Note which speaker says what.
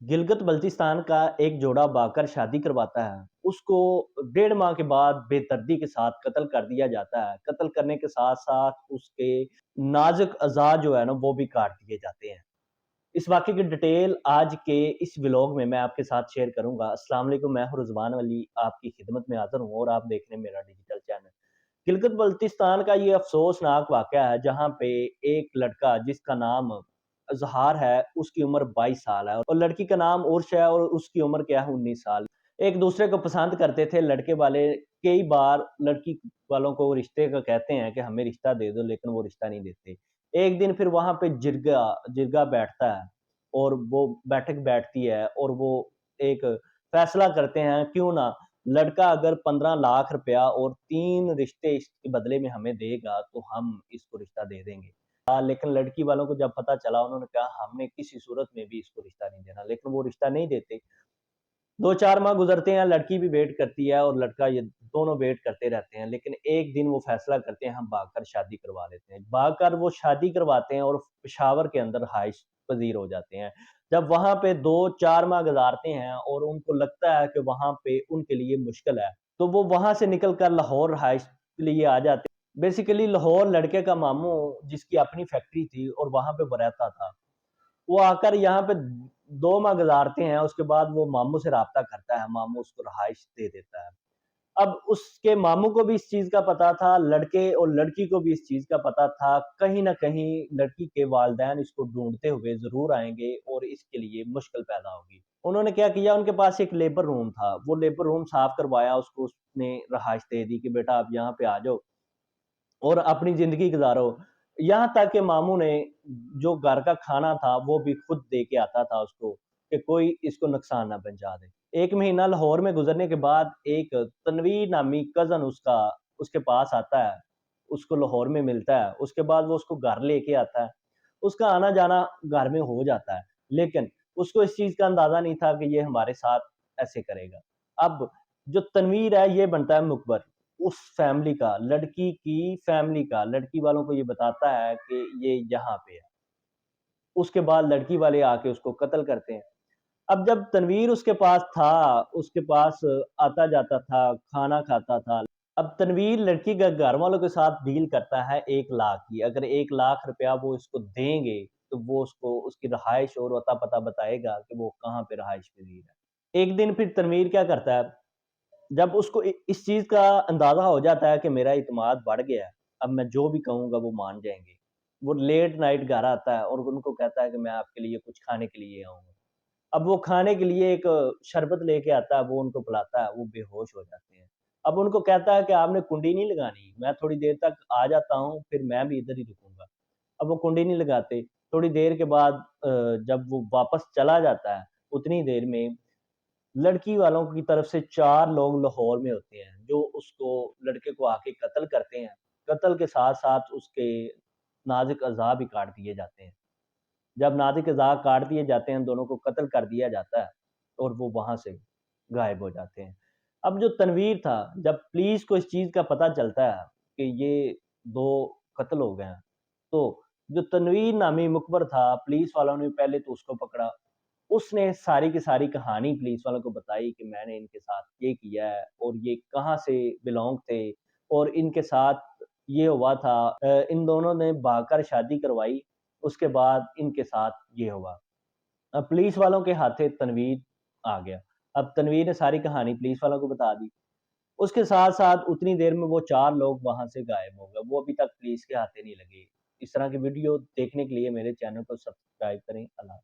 Speaker 1: गिलगित बल्तिस्तान का एक जोड़ा बाकर शादी करवाता है। उसको 1.5 माह के बाद बेदर्दी के साथ कत्ल कर दिया जाता है। कत्ल करने के साथ-साथ उसके नाज़ुक अज़ा जो है ना वो भी काट दिए जाते हैं। इस वाक़ये की डिटेल आज के इस व्लॉग में मैं आपके साथ शेयर करूँगा। अस्सलाम वालेकुम, मैं हूँ रिज़वान वली आपकी खिदमत में हाज़िर हूँ और आप देख रहे हैं मेरा डिजिटल चैनल। गिलगित बल्तिस्तान का ये अफ़सोसनाक वाक़या है जहाँ पे एक लड़का जिसका नाम इज़हार है, उसकी उम्र 22 साल है और लड़की का नाम उर्श है और उसकी उम्र क्या है 19 साल। एक दूसरे को पसंद करते थे लड़के वाले, कई बार लड़की वालों को रिश्ते का कहते हैं कि हमें रिश्ता दे दो, लेकिन वो रिश्ता नहीं देते। एक दिन फिर वहाँ पे जिरगा जिरगा बैठता है और वो बैठक बैठती है और वो एक फैसला करते हैं, क्यों ना लड़का अगर 15 लाख रुपया और 3 रिश्ते इसके बदले में हमें देगा तो हम इसको रिश्ता दे देंगे। लेकिन लड़की वालों को जब पता चला, उन्होंने कहा हमने किसी सूरत में भी इसको रिश्ता नहीं देना, लेकिन वो रिश्ता नहीं देते। 2-4 माह गुज़रते हैं, लड़की भी वेट करती है और लड़का, ये दोनों वेट करते रहते हैं, लेकिन एक दिन वो फैसला करते हैं हम भागकर शादी करवा लेते हैं। भागकर वो शादी करवाते हैं और पेशावर के अंदर रिहाइश पज़ीर हो जाते हैं। जब वहाँ पे 2-4 माह गुज़ारते हैं और उनको लगता है कि वहाँ पे उनके लिए मुश्किल है, तो वो वहाँ से निकल कर लाहौर रिहाइश के लिए आ जाते हैं। बेसिकली लाहौर लड़के का मामू जिसकी अपनी फैक्ट्री थी और वहाँ पे वो रहता था। वो आकर यहाँ पे 2 माह गुज़ारते हैं, उसके बाद वो मामू से राब्ता करता है, मामू उसको रहाइश दे देता है। अब उसके मामू को भी इस चीज़ का पता था, लड़के और लड़की को भी इस चीज़ का पता था, कहीं न कहीं लड़की के वालिदैन इसको ढूँढते हुए ज़रूर आएँगे और इसके लिए मुश्किल पैदा होगी। उन्होंने क्या किया, उनके पास एक लेबर रूम था, वो लेबर रूम साफ़ करवाया, उसको उसने रहाइश दे दी कि बेटा आप यहाँ पे आ जाओ और अपनी ज़िंदगी गुज़ारो। यहाँ तक कि मामू ने जो घर का खाना था, वो भी खुद दे के आता था उसको, कि कोई इसको नुकसान ना पहुँचा दे। 1 महीना लाहौर में गुज़रने के बाद एक तनवीर नामी कज़न उसका उसके पास आता है, उसको लाहौर में मिलता है, उसके बाद वो उसको घर लेके आता है। उसका आना-जाना घर में हो जाता है, लेकिन उसको इस चीज़ का अंदाज़ा नहीं था कि ये हमारे साथ ऐसे करेगा। अब जो तनवीर है, ये बनता है मुखबर। उस फैमिली का, लड़की की फैमिली का, लड़की वालों को ये बताता है कि ये यहाँ पे है। उसके बाद लड़की वाले आके उसको कत्ल करते हैं। अब जब तनवीर उसके पास था, उसके पास आता-जाता था, खाना खाता था। अब तनवीर लड़की के घरवालों के साथ डील करता है 1 लाख की। अगर 1 लाख रुपया वो इसको देंगे, तो वो उसको उसकी रहाइश और अता-पता बताएगा कि वो कहाँ पे रहाइश पज़ीर है। एक दिन फिर तनवीर क्या करता है, जब उसको इस चीज़ का अंदाज़ा हो जाता है कि मेरा इत्मीनान बढ़ गया है, अब मैं जो भी कहूँगा वो मान जाएँगे। वो लेट नाइट घर आता है और उनको कहता है कि मैं आपके लिए कुछ खाने के लिए आऊँगा। अब वो खाने के लिए एक शरबत लेके आता है, वो उनको पिलाता है, वो बेहोश हो जाते हैं। अब उनको कहता है कि आपने कुंडी नहीं लगानी, मैं थोड़ी देर तक आ जाता हूँ, फिर मैं भी इधर ही रुकूँगा। अब वो कुंडी नहीं लगाते, थोड़ी देर के बाद जब वो वापस चला जाता है, उतनी देर में लड़की वालों की तरफ से 4 लोग लाहौर में होते हैं, जो उसको लड़के को आके कत्ल करते हैं। कत्ल के साथ-साथ उसके नाज़ुक अज़ा भी काट दिए जाते हैं। जब नाज़ुक अज़ा काट दिए जाते हैं, दोनों को कत्ल कर दिया जाता है और वो वहाँ से गायब हो जाते हैं। अब जो तनवीर था, जब पुलिस को इस चीज़ का पता चलता है कि ये 2 कत्ल हो गए हैं, तो जो तनवीर नामी मुखबर था, पुलिस वालों ने पहले तो उसको पकड़ा। उसने सारी की सारी कहानी पुलिस वालों को बताई कि मैंने इनके साथ ये किया है और ये कहाँ से बिलॉन्ग थे और इनके साथ ये हुआ था। इन दोनों ने भागकर शादी करवाई, उसके बाद इनके साथ ये हुआ। अब पुलिस वालों के हाथे तनवीर आ गया। अब तनवीर ने सारी कहानी पुलिस वालों को बता दी। उसके साथ-साथ उतनी देर में वो 4 लोग वहाँ से गायब हो गए। वो अभी तक पुलिस के हाथे नहीं लगे। इस तरह की वीडियो देखने के लिए मेरे चैनल को सब्सक्राइब करें। अल्लाह